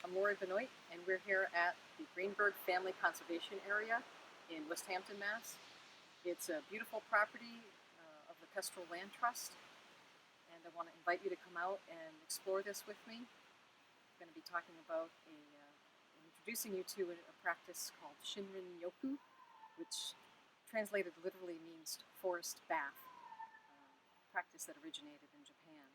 I'm Lori Benoit, and we're here at the Greenberg Family Conservation Area in West Hampton, Mass. It's a beautiful property of the Kestrel Land Trust, and I want to invite you to come out and explore this with me. I'm going to be talking about introducing you to a practice called Shinrin Yoku, which translated literally means forest bath, practice that originated in Japan.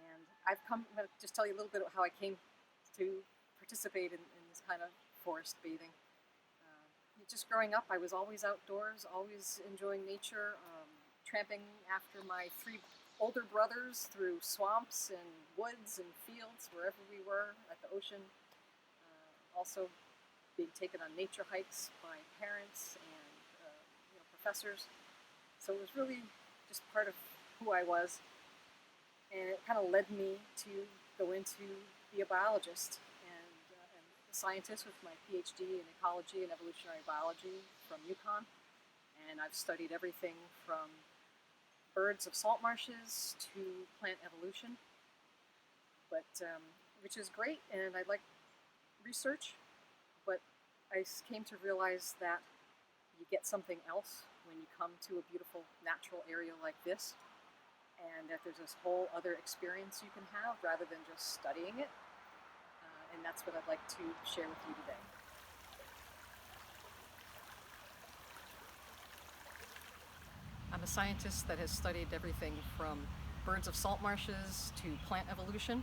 And I'm going to just tell you a little bit about how I came to participate in this kind of forest bathing. Just growing up, I was always outdoors, always enjoying nature, tramping after my three older brothers through swamps and woods and fields, wherever we were, at the ocean. Also being taken on nature hikes by parents and professors. So it was really just part of who I was. And it kind of led me to go into be a biologist and a scientist with my PhD in ecology and evolutionary biology from UConn. And I've studied everything from birds of salt marshes to plant evolution, but which is great, and I like research, but I came to realize that you get something else when you come to a beautiful natural area like this, and that there's this whole other experience you can have rather than just studying it. And that's what I'd like to share with you today. I'm a scientist that has studied everything from birds of salt marshes to plant evolution.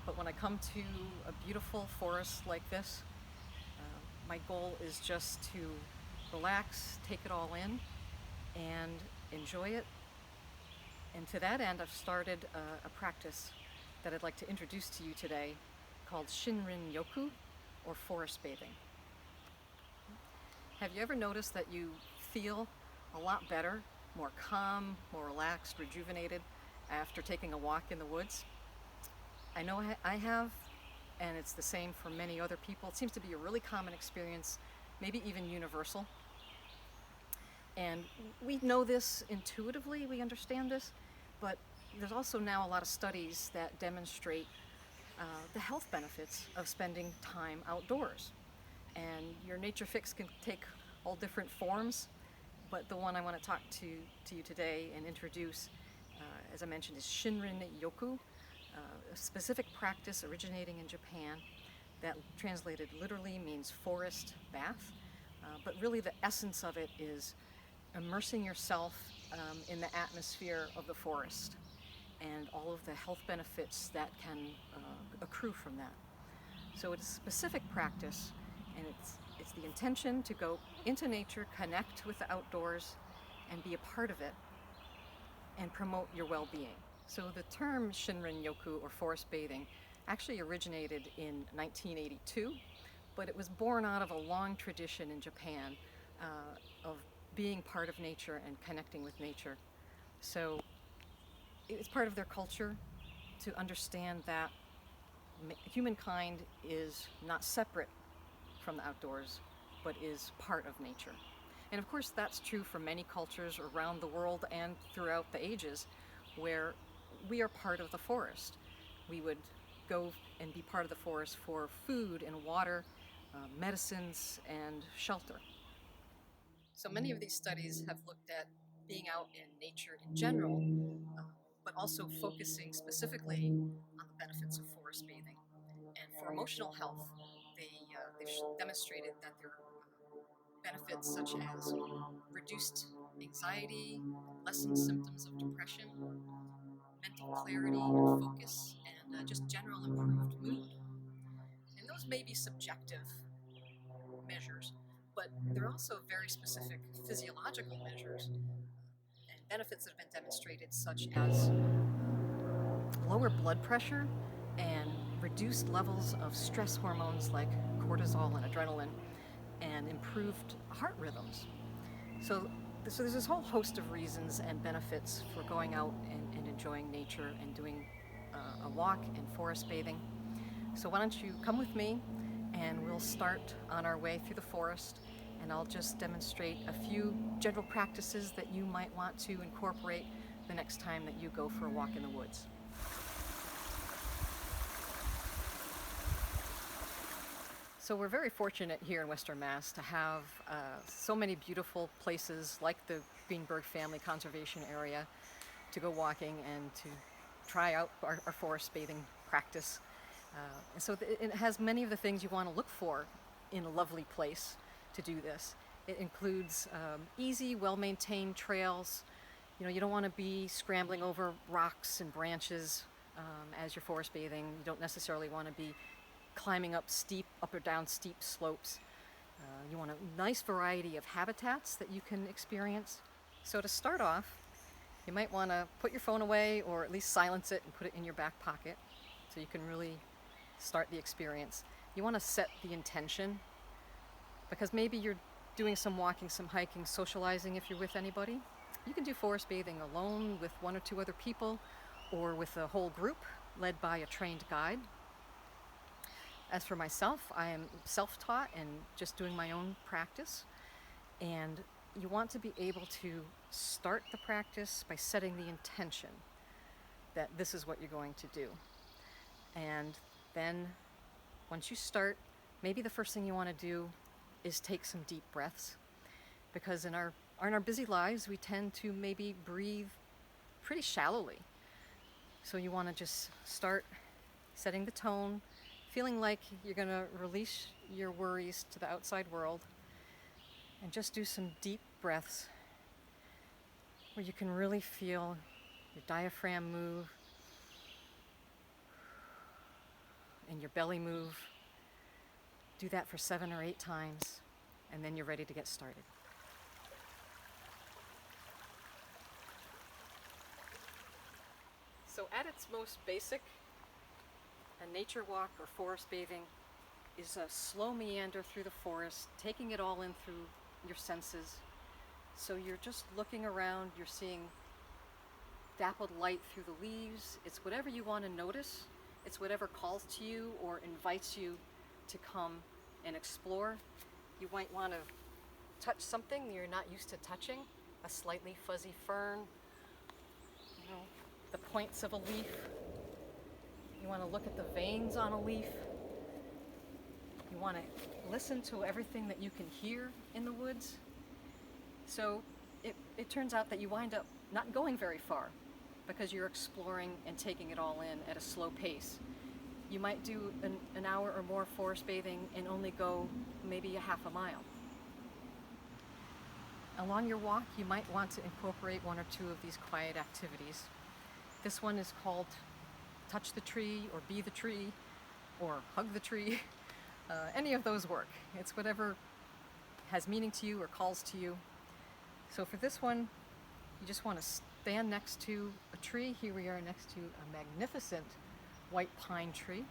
But when I come to a beautiful forest like this, my goal is just to relax, take it all in, and enjoy it. And to that end, I've started a practice that I'd like to introduce to you today called Shinrin Yoku, or forest bathing. Have you ever noticed that you feel a lot better, more calm, more relaxed, rejuvenated after taking a walk in the woods? I know I have, and it's the same for many other people. It seems to be a really common experience, maybe even universal. And we know this intuitively, we understand this, but there's also now a lot of studies that demonstrate the health benefits of spending time outdoors. And your nature fix can take all different forms, but the one I want to talk to you today and introduce, as I mentioned, is Shinrin Yoku, a specific practice originating in Japan that translated literally means forest bath, but really the essence of it is immersing yourself in the atmosphere of the forest and all of the health benefits that can accrue from that. So it's a specific practice, and it's the intention to go into nature, connect with the outdoors, and be a part of it, and promote your well-being. So the term Shinrin Yoku, or forest bathing, actually originated in 1982, but it was born out of a long tradition in Japan of being part of nature and connecting with nature. So it's part of their culture to understand that humankind is not separate from the outdoors, but is part of nature. And of course, that's true for many cultures around the world and throughout the ages, where we are part of the forest. We would go and be part of the forest for food and water, medicines, and shelter. So many of these studies have looked at being out in nature in general, but also focusing specifically on the benefits of forest bathing. And for emotional health, they've demonstrated that there are benefits such as reduced anxiety, lessened symptoms of depression, mental clarity and focus, and just general improved mood. And those may be subjective measures, but they're also very specific physiological measures and benefits that have been demonstrated, such as lower blood pressure and reduced levels of stress hormones like cortisol and adrenaline, and improved heart rhythms. So there's this whole host of reasons and benefits for going out and enjoying nature and doing a walk and forest bathing. So why don't you come with me, and we'll start on our way through the forest, and I'll just demonstrate a few general practices that you might want to incorporate the next time that you go for a walk in the woods. So we're very fortunate here in Western Mass to have so many beautiful places like the Greenberg Family Conservation Area to go walking and to try out our forest bathing practice. And so it has many of the things you want to look for in a lovely place to do this. It includes easy, well-maintained trails. You know, you don't want to be scrambling over rocks and branches as you're forest bathing. You don't necessarily want to be climbing up or down steep slopes. You want a nice variety of habitats that you can experience. So to start off, you might want to put your phone away or at least silence it and put it in your back pocket so you can really start the experience. You want to set the intention because maybe you're doing some walking, some hiking, socializing if you're with anybody. You can do forest bathing alone with one or two other people or with a whole group led by a trained guide. As for myself, I am self-taught and just doing my own practice. And you want to be able to start the practice by setting the intention that this is what you're going to do. And then once you start, maybe the first thing you want to do is take some deep breaths. Because in our busy lives, we tend to maybe breathe pretty shallowly. So you want to just start setting the tone, feeling like you're going to release your worries to the outside world and just do some deep breaths where you can really feel your diaphragm move and your belly move. Do that for 7 or 8 times, and then you're ready to get started. So at its most basic, a nature walk or forest bathing is a slow meander through the forest, taking it all in through your senses. So you're just looking around, you're seeing dappled light through the leaves. It's whatever you want to notice. It's whatever calls to you or invites you to come and explore. You might want to touch something you're not used to touching, a slightly fuzzy fern, you know, the points of a leaf. You want to look at the veins on a leaf. You want to listen to everything that you can hear in the woods. So it turns out that you wind up not going very far because you're exploring and taking it all in at a slow pace. You might do an hour or more forest bathing and only go maybe a half a mile. Along your walk, you might want to incorporate 1 or 2 of these quiet activities. This one is called Touch the Tree or Be the Tree or Hug the Tree. Any of those work. It's whatever has meaning to you or calls to you. So for this one, you just want to stand next to a tree. Here we are next to a magnificent white pine tree.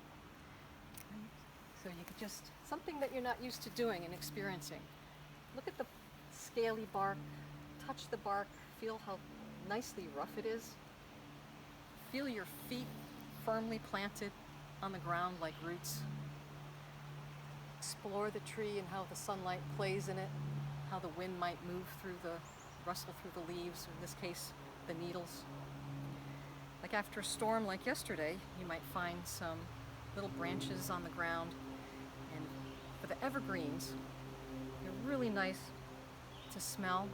So you could just, something that you're not used to doing and experiencing. Look at the scaly bark, touch the bark, feel how nicely rough it is. Feel your feet firmly planted on the ground like roots. Explore the tree and how the sunlight plays in it, how the wind might rustle through the leaves, or in this case, the needles. Like after a storm like yesterday, you might find some little branches on the ground. And for the evergreens, they're really nice to smell.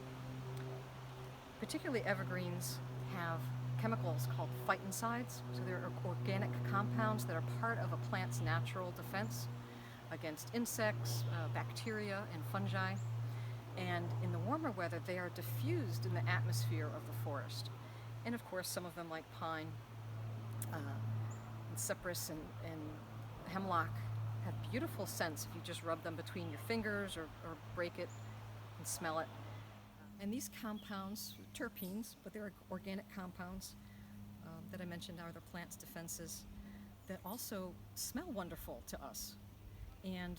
Particularly evergreens have chemicals called phytoncides. So they're organic compounds that are part of a plant's natural defense against insects, bacteria, and fungi. And in the warmer weather, they are diffused in the atmosphere of the forest. And of course, some of them, like pine, and cypress, and hemlock, have beautiful scents if you just rub them between your fingers or break it and smell it. And these compounds, terpenes, but they're organic compounds that I mentioned are the plant's defenses that also smell wonderful to us. And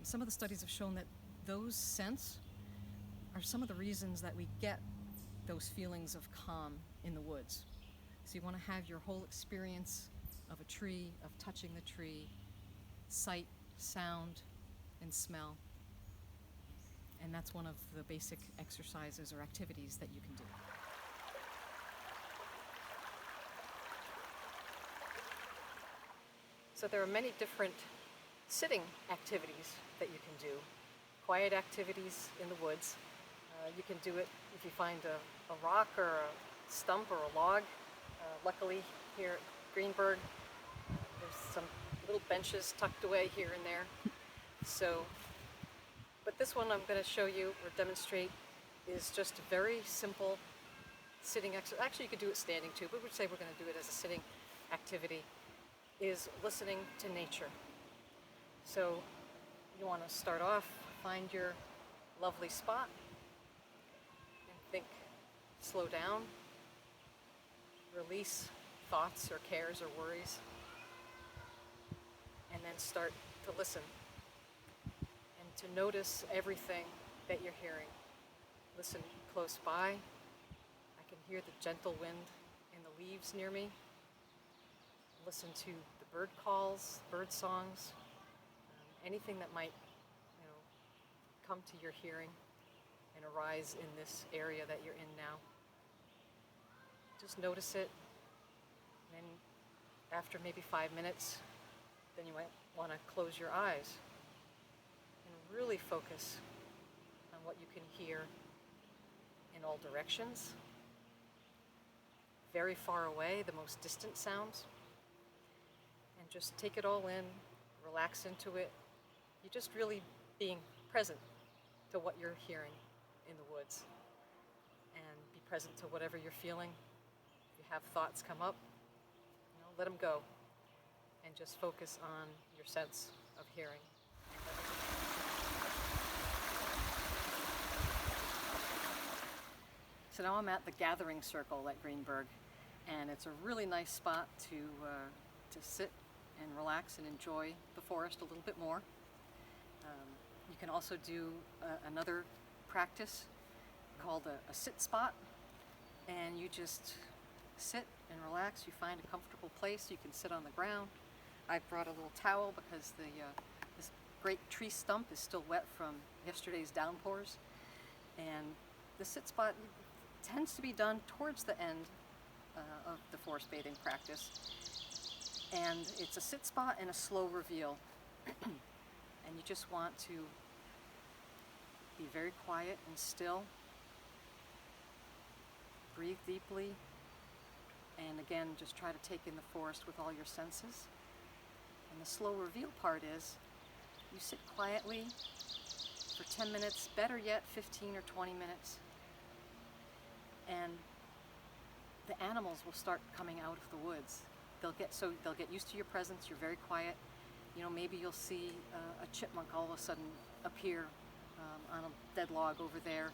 some of the studies have shown that those scents are some of the reasons that we get those feelings of calm in the woods. So you want to have your whole experience of a tree, of touching the tree, sight, sound, and smell. And that's one of the basic exercises or activities that you can do. So there are many different sitting activities that you can do, quiet activities in the woods. You can do it if you find a rock or a stump or a log. Luckily here at Greenberg, there's some little benches tucked away here and there. So, but this one I'm going to show you or demonstrate is just a very simple sitting exercise. Actually, you could do it standing too, but we'd say we're going to do it as a sitting activity, is listening to nature. So you want to start off, find your lovely spot, and think, slow down, release thoughts or cares or worries, and then start to listen and to notice everything that you're hearing. Listen close by. I can hear the gentle wind in the leaves near me. Listen to the bird calls, bird songs, anything that might, come to your hearing and arise in this area that you're in now. Just notice it, and then after maybe 5 minutes, then you might want to close your eyes and really focus on what you can hear in all directions, very far away, the most distant sounds, and just take it all in, relax into it. You're just really being present to what you're hearing in the woods, and be present to whatever you're feeling. If you have thoughts come up, let them go, and just focus on your sense of hearing. So now I'm at the Gathering Circle at Greenberg, and it's a really nice spot to sit and relax and enjoy the forest a little bit more. You can also do another practice called a sit spot, and you just sit and relax. You find a comfortable place. You can sit on the ground. I brought a little towel because this great tree stump is still wet from yesterday's downpours, and the sit spot tends to be done towards the end of the forest bathing practice, and it's a sit spot and a slow reveal. And you just want to be very quiet and still. Breathe deeply. And again, just try to take in the forest with all your senses. And the slow reveal part is you sit quietly for 10 minutes, better yet 15 or 20 minutes. And the animals will start coming out of the woods. They'll get used to your presence. You're very quiet. Maybe you'll see a chipmunk all of a sudden appear on a dead log over there.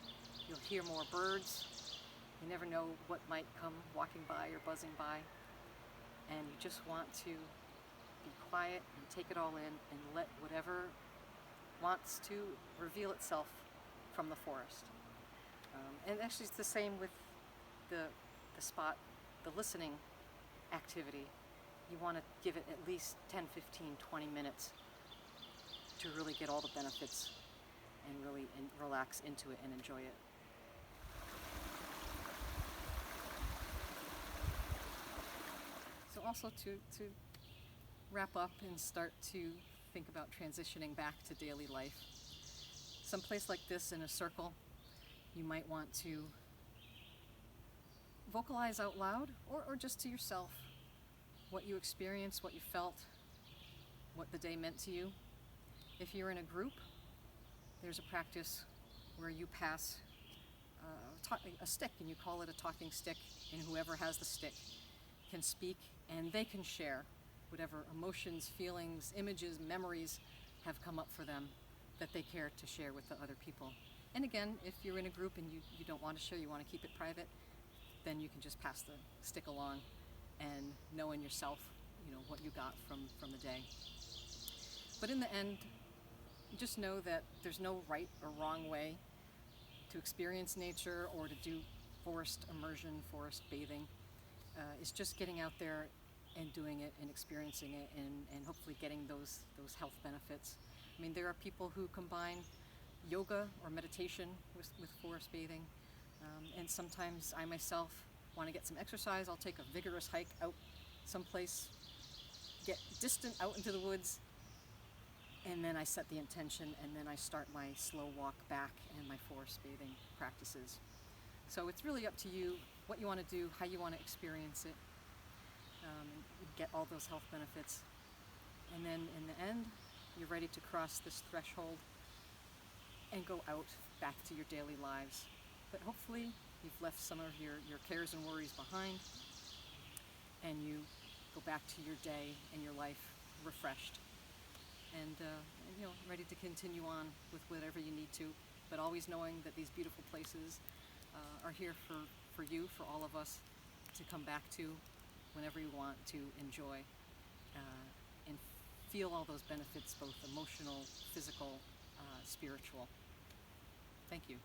You'll hear more birds. You never know what might come walking by or buzzing by. And you just want to be quiet and take it all in and let whatever wants to reveal itself from the forest. And actually it's the same with the spot, the listening activity. You want to give it at least 10, 15, 20 minutes to really get all the benefits and really relax into it and enjoy it. So also to wrap up and start to think about transitioning back to daily life. Someplace like this in a circle, you might want to vocalize out loud or just to yourself what you experienced, what you felt, what the day meant to you. If you're in a group, there's a practice where you pass a stick, and you call it a talking stick, and whoever has the stick can speak, and they can share whatever emotions, feelings, images, memories have come up for them that they care to share with the other people. And again, if you're in a group and you don't want to share, you want to keep it private, then you can just pass the stick along and know in yourself, what you got from the day. But in the end, just know that there's no right or wrong way to experience nature or to do forest immersion, forest bathing. It's just getting out there and doing it and experiencing it and hopefully getting those health benefits. I mean, there are people who combine yoga or meditation with forest bathing. And sometimes I myself want to get some exercise. I'll take a vigorous hike out someplace, get distant out into the woods, And then I set the intention, and then I start my slow walk back and my forest bathing practices. So it's really up to you what you want to do, how you want to experience it, and get all those health benefits. And then in the end, you're ready to cross this threshold and go out back to your daily lives. But hopefully you've left some of your cares and worries behind, and you go back to your day and your life refreshed and ready to continue on with whatever you need to, but always knowing that these beautiful places are here for you, for all of us, to come back to whenever you want to enjoy and feel all those benefits, both emotional, physical, spiritual. Thank you.